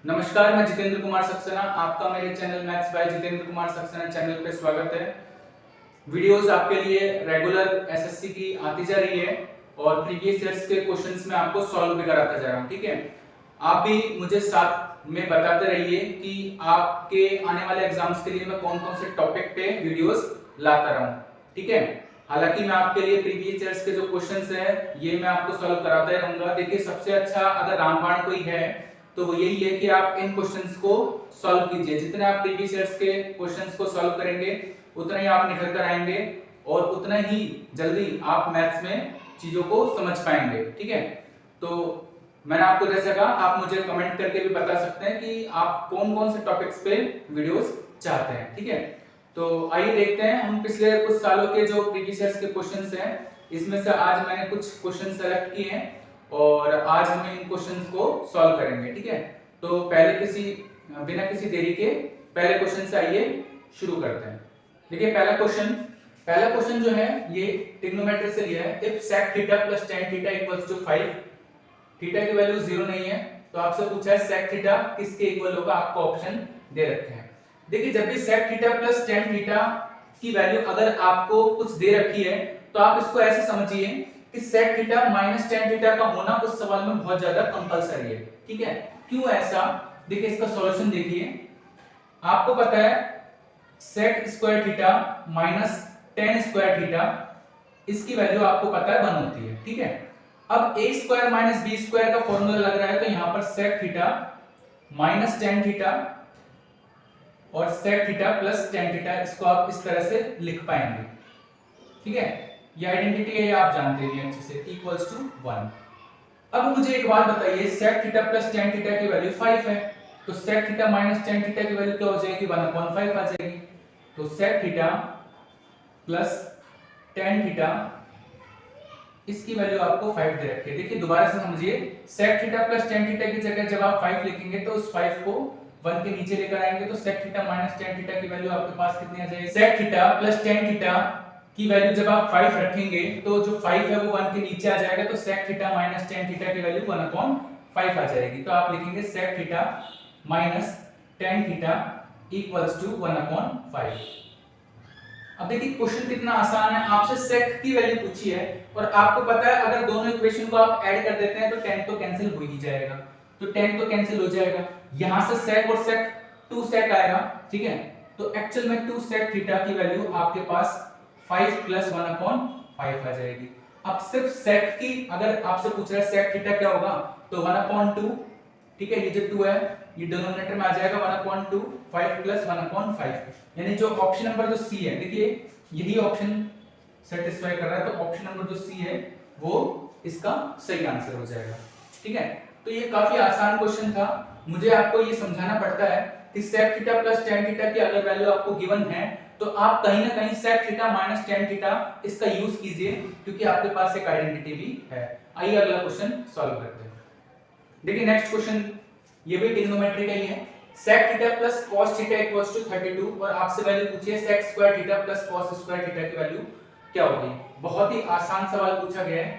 नमस्कार, मैं जितेंद्र कुमार सक्सेना। आपका मेरे channel maths by Jitendra Kumar Saxena channel पे स्वागत है। वीडियोस आपके लिए रेगुलर एसएससी की आती जा रही है और प्रीवियस ईयर्स के क्वेश्चंस में आपको सॉल्व भी कराता जा रहा हूँ। ठीक है, आप भी मुझे साथ में बताते रहिए कि आपके आने वाले एग्जाम्स के लिए मैं कौन कौन से टॉपिक पे वीडियोस लाता रहूं। ठीक है, हालांकि मैं आपके लिए प्रीवियस ईयर्स के जो क्वेश्चंस है ये मैं आपको सॉल्व कराता ही रहूंगा। देखिए, सबसे अच्छा अगर रामबाण कोई है तो वो यही है कि आप इन क्वेश्चंस को सॉल्व कीजिए। जितने आप प्रीवियस ईयर्स के क्वेश्चंस को सॉल्व करेंगे उतना ही आप निखर कर आएंगे और उतना ही जल्दी आप मैथ्स में चीजों को समझ पाएंगे। ठीक है, तो मैंने आपको जैसे कहा, आप मुझे कमेंट करके भी बता सकते हैं कि आप कौन कौन से टॉपिक्स पे वीडियोस चाहते हैं। ठीक है, तो आइए देखते हैं हम पिछले कुछ सालों के जो प्रीवियस ईयर्स के क्वेश्चंस हैं इसमें से आज मैंने कुछ क्वेश्चन सेलेक्ट किए हैं और आज हम इन क्वेश्चंस को सॉल्व करेंगे। ठीक है, तो बिना किसी देरी के पहले क्वेश्चन से आइए शुरू करते हैं। देखिए, पहला क्वेश्चन जो है ये ट्रिग्नोमेट्री से लिया है। If sec theta plus tan theta equals to 5, theta की वैल्यू 0 नहीं है तो आपसे पूछा है sec थीटा किसके इक्वल होगा, आपको ऑप्शन दे रखे हैं। देखिए, जब भी sec theta plus tan theta की वैल्यू अगर आपको कुछ दे रखी है तो आप इसको ऐसे समझिए कि sec theta minus tan theta का होना उस सवाल में बहुत ज्यादा कंपलसरी है। ठीक है, क्यों ऐसा? देखिए, इसका सॉल्यूशन देखिए। आपको पता है sec square theta minus tan square theta, इसकी वैल्यू आपको पता है 1 होती है। ठीक है, अब a square minus b square का फॉर्मूला लग रहा है तो यहां पर sec theta minus tan theta और sec theta plus tan theta, इसको आप इस तरह से लिख पाएंगे। ठीक है, ये आइडेंटिटी है, ये आप जानते हैं अच्छे से, इक्वल्स टू 1। अब मुझे एक बात बताइए, sec theta plus tan theta की वैल्यू 5 है तो sec theta minus tan theta की वैल्यू क्या हो जाएगी, 1/5 आ जाएगी। तो sec theta plus tan theta, इसकी वैल्यू आपको 5 दे रखी है। देखिए, दोबारा से समझिए, sec theta plus tan theta की जगह जब आप 5 लिखेंगे तो उस 5 को 1 के नीचे लेकर आएंगे तो sec theta minus tan theta की वैल्यू आपके पास कितनी आ जाएगी, sec theta plus tan theta की वैल्यू जब आप 5 रखेंगे तो जो 5 है वो 1 के नीचे आ जाएगा तो sec theta minus tan theta की वैल्यू 1/5 आ जाएगी। तो आप लिखेंगे sec theta minus tan theta equals to 1/5। अब देखिए, क्वेश्चन कितना आसान है। आपसे sec की वैल्यू पूछी है और आपको पता है अगर दोनों इक्वेशन को आप ऐड कर देते हैं तो tan तो कैंसिल हो ही जाएगा, तो tan तो कैंसिल हो जाएगा। यहां से sec और sec 2 sec आएगा। ठीक है, तो एक्चुअल में 2 sec थीटा की वैल्यू आपके पास 5 प्लस 1/5 आ जाएगी। अब सिर्फ sec की अगर आपसे पूछ रहा है sec थीटा क्या होगा तो 1/2। ठीक है, ये जो 2 है ये डिनोमिनेटर में आ जाएगा 1/2, 5 प्लस 1/5, यानी जो ऑप्शन नंबर जो सी है, देखिए यही ऑप्शन सेटिस्फाई कर रहा है तो ऑप्शन नंबर जो सी है वो इसका सही आंसर हो जाएगा। ठीक है, तो ये काफी आसान क्वेश्चन था। मुझे आपको ये समझाना पड़ता है कि sec theta plus tan theta की अगर वैल्यू आपको गिवन है तो आप कहीं ना कहीं sec theta minus tan theta इसका यूज कीजिए, क्योंकि आपके पास एक आइडेंटिटी भी है। आइए अगला क्वेश्चन सॉल्व करते हैं। देखिए, नेक्स्ट क्वेश्चन ये भी ट्रिग्नोमेट्री का ही है। sec theta plus cos theta equals to 32 और आपसे वैल्यू पूछी है sec square theta plus cos square theta की वैल्यू क्या होगी। बहुत ही आसान सवाल पूछा गया है।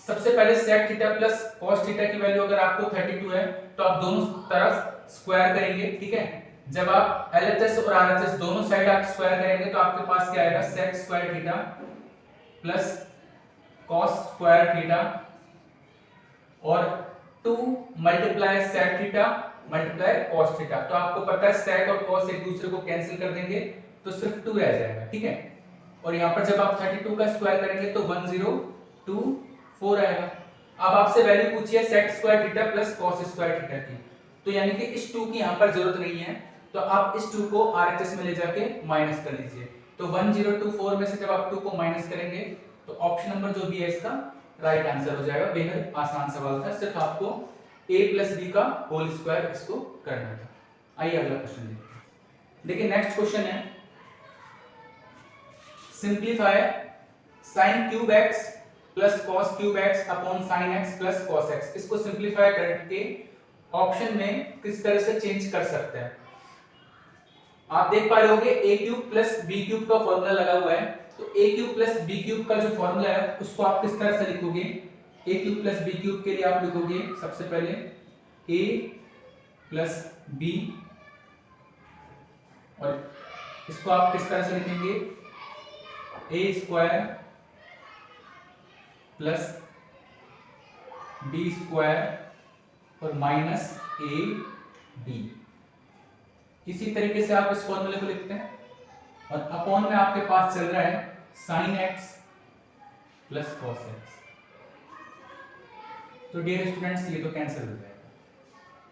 सबसे पहले sec theta plus cos theta की वैल्यू अगर आपको 32 है तो आप दोनों तरफ स्क्वायर करेंगे। ठीक है, जब आप LHS और RHS दोनों साइड आप स्क्वायर करेंगे तो आपके पास क्या आएगा, sec square theta plus cos square theta और 2 multiply sec theta multiply cos theta. तो आपको पता है sec और cos एक दूसरे को कैंसिल कर देंगे तो सिर्फ 2 रह जाएगा। ठीक है, और यहाँ पर जब आप 32 का स्क्वायर करेंगे तो 1024 आएगा। अब आपसे वैल्यू पूछी है sec square theta plus cos square theta की, तो यानी कि इस 2 की यहाँ पर जरूरत नहीं है तो आप इस 2 को RHS में ले जाके माइनस कर लीजिए। तो 1024 में से जब आप 2 को माइनस करेंगे तो ऑप्शन नंबर जो भी है इसका राइट आंसर हो जाएगा। बेहद आसान सवाल था, सिर्फ आपको a प्लस b का होल स्क्वायर इसको करना था। आइए अगला क्वेश्चन देखते हैं। देखिए, नेक्स्ट क्वेश्चन है simplify sin cube x plus cos cube x upon sin x plus cos x। इसको सिंप्लीफाई करके ऑप्शन में किस तरह से चेंज कर सकते हैं। आप देख पा रहे होंगे a cube plus b cube का फॉर्मूला लगा हुआ है, तो a cube plus b cube का जो फॉर्मूला है उसको आप किस तरह से लिखोगे। a cube plus b cube के लिए आप लिखोगे सबसे पहले a प्लस बी, और इसको आप किस तरह से लिखेंगे, ए स्क्वायर प्लस बी स्क्वायर और माइनस ए बी। इसी तरीके से आप इस फॉर्मूले को लिखते हैं, और अपॉन में आपके पास चल रहा है sine x plus cos x. तो डियर स्टूडेंट्स ये तो कैंसिल हो जाएगा।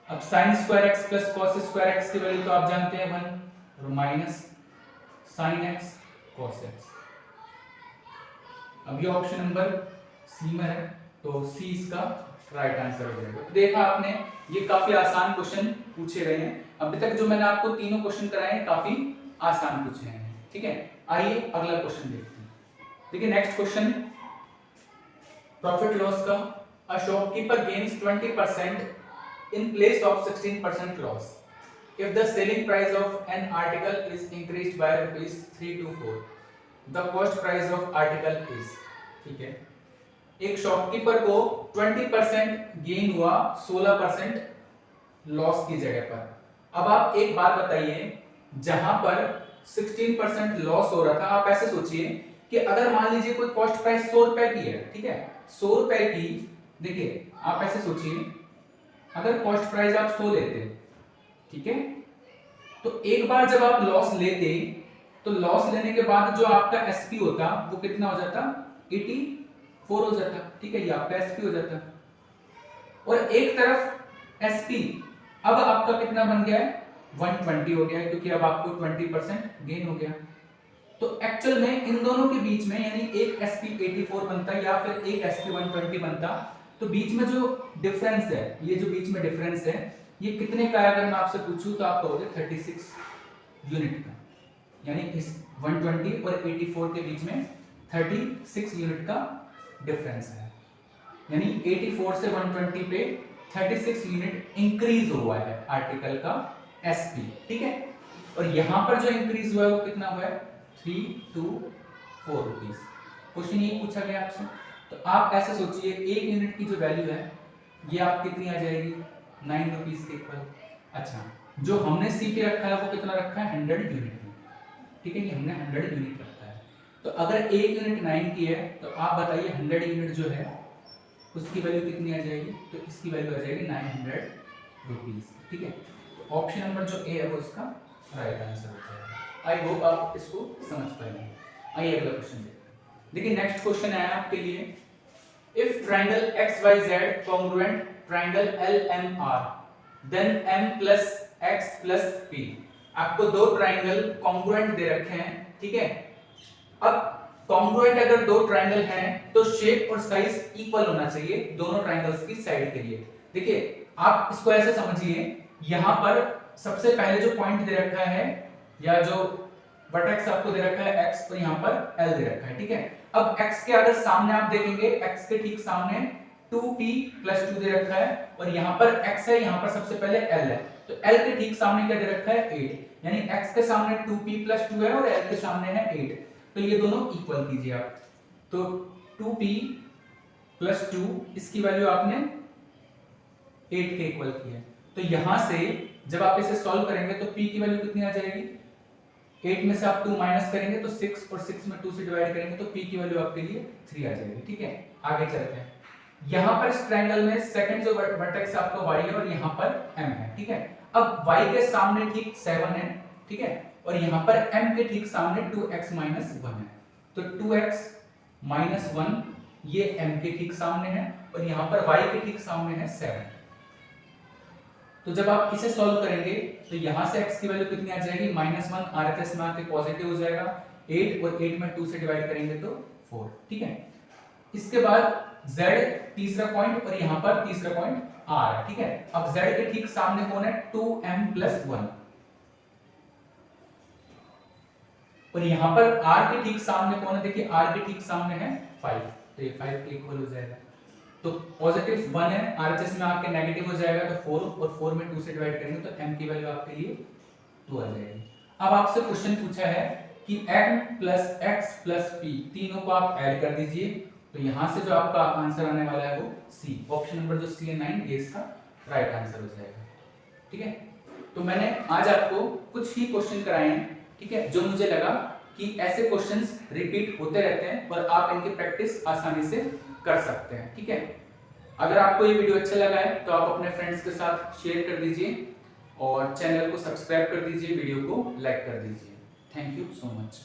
अब sine square x plus cos square x की वैल्यू तो आप जानते हैं 1, और minus sine x cos x. अब ये ऑप्शन नंबर सी में है, तो सी इसका राइट आंसर हो जाएगा। देखा आपने, ये काफी आसान क्वेश्चन पूछे गए हैं। अभी तक जो मैंने आपको तीनों क्वेश्चन कराए हैं काफी आसान पूछे हैं, ठीक है। आइए अगला क्वेश्चन देखते हैं। देखिए नेक्स्ट क्वेश्चन, प्रॉफिट लॉस का। A shopkeeper gains 20% in place of 16% loss if the selling price of an article is increased by rupees 3 to 4, the cost price of article is, ठीक है। एक शॉपकीपर को 20% gain हुआ 16% loss की जगह पर। अब आप एक बात बताइए, जहां पर 16% लॉस हो रहा था, आप ऐसे सोचिए कि अगर मान लीजिए कोई कॉस्ट प्राइस 100 रुपए की है, ठीक है, 100 रुपए की, देखिए आप ऐसे सोचिए अगर कॉस्ट प्राइस आप 100 लेते, ठीक है, तो एक बार जब आप लॉस लेते तो लॉस लेने के बाद जो आपका एसपी होता वो कितना हो जाता, 84 हो जाता, ठीक है, ये आपका एसपी हो जाता। और एक तरफ एसपी अब आपका कितना बन गया है, 120 हो गया है, क्योंकि अब आपको 20% गेन हो गया। तो एक्चुअल में इन दोनों के बीच में यानी एक एसपी 84 बनता या फिर एक एसपी 120 बनता, तो बीच में जो डिफरेंस है, ये जो बीच में डिफरेंस है ये कितने का है, अगर मैं आपसे पूछूं तो आप कहोगे 36 यूनिट का। यानी इस 120 और 84 के बीच में 36 यूनिट का डिफरेंस है। यानी 84 से 120 पे 36 यूनिट इंक्रीज हुआ है आर्टिकल का एसपी, ठीक है। और यहां पर जो इंक्रीज हुआ है वो कितना हुआ है, 3 to 4 रुपीज। क्वेश्चन ये पूछा गया आपसे, तो आप ऐसे सोचिए एक यूनिट की जो वैल्यू है ये आप कितनी आ जाएगी, 9 रुपीज के इक्वल। अच्छा, जो हमने सी पे रखा है वो कितना रखा है, 100 यूनिट में, ठीक है, ये हमने 100 यूनिट रखा है। तो अगर एक यूनिट 9 की है तो आप बताइए 100 यूनिट जो है उसकी वैल्यू कितनी आ जाएगी, तो इसकी वैल्यू आ जाएगी 900 रुपीज, ठीक है। तो ऑप्शन नंबर जो ए है वो इसका राइट आंसर हो जाएगा। आई होप आप इसको समझ पाएंगे। आइए अगला क्वेश्चन देखते हैं। देखिए नेक्स्ट क्वेश्चन है आपके लिए, if triangle XYZ congruent triangle LMR then M plus X plus P। आपको दो ट्रायंगल कॉन्ग्रुएंट दे रखे हैं, ठीक है। अब कॉन्ग्रुएंट अगर दो ट्रायंगल हैं तो शेप और साइज इक्वल होना चाहिए दोनों ट्रायंगल्स की साइड के लिए। देखिए आप इसको ऐसे समझिए, यहां पर सबसे पहले जो पॉइंट दे रखा है या जो वर्टेक्स आपको दे रखा है x और यहां पर l दे रखा है, ठीक है। अब x के अगर सामने आप देखेंगे, x के ठीक सामने 2p + 2 दे रखा है, और यहां पर x है, यहां पर सबसे पहले l है, तो l के ठीक सामने क्या दे रखा है, 8। यानी x के सामने 2p + 2 है और l के सामने है 8, तो ये दोनों इक्वल कीजिए आप। तो 2p + 2 इसकी वैल्यू आपने 8 के इक्वल की है, तो यहां से जब आप इसे सॉल्व करेंगे तो p की वैल्यू कितनी आ जाएगी, 8 में से आप 2 माइनस करेंगे तो 6, और 6 में 2 से डिवाइड करेंगे तो p की वैल्यू आपके लिए 3 आ जाएगी, ठीक है। आगे चलते हैं। यहां पर इस ट्रायंगल में सेकंड जो वर्टेक्स आपका y है और यहां पर m है, ठीक है। अब y के सामने ठीक 7 है, ठीक है, और यहां पर m के ठीक सामने 2x - 1 है, तो 2x - 1 ये m के ठीक सामने है और यहां पर y के ठीक सामने है 7। तो जब आप इसे सॉल्व करेंगे तो यहां से x की वैल्यू कितनी आ जाएगी, -1 RHS में आके पॉजिटिव हो जाएगा, 8 और 8 में 2 से डिवाइड करेंगे तो 4, ठीक है। इसके बाद z तीसरा पॉइंट और यहां पर तीसरा पॉइंट r है, ठीक है। अब z के ठीक सामने कौन है, 2m + 1, और यहां पर r के ठीक सामने कौन है, देखिए r के ठीक सामने है 5, तो ये 5 के इक्वल हो जाएगा। तो पॉजिटिव 1 है, RHS में आपके नेगेटिव हो जाएगा तो 4, और 4 में 2 से डिवाइड करेंगे तो m की वैल्यू आपके लिए 2 आ जाएगी। अब आपसे क्वेश्चन पूछा है कि m + x + p तीनों को आप ऐड कर दीजिए, तो यहां से जो आपका आंसर आने वाला है वो C, ऑप्शन नंबर जो C है 9, ये इसका राइट आंसर हो जाएगा। ठीक है। तो मैंने आज आपको कुछ ही क्वेश्चन कराए हैं, ठीक है, जो मुझे लगा कि ऐसे क्वेश्चंस रिपीट होते रहते हैं और आप इनकी प्रैक्टिस आसानी से कर सकते हैं, ठीक है। अगर आपको ये वीडियो अच्छा लगा है तो आप अपने फ्रेंड्स के साथ शेयर कर दीजिए और चैनल को सब्सक्राइब कर दीजिए, वीडियो को लाइक कर दीजिए। Thank you so much.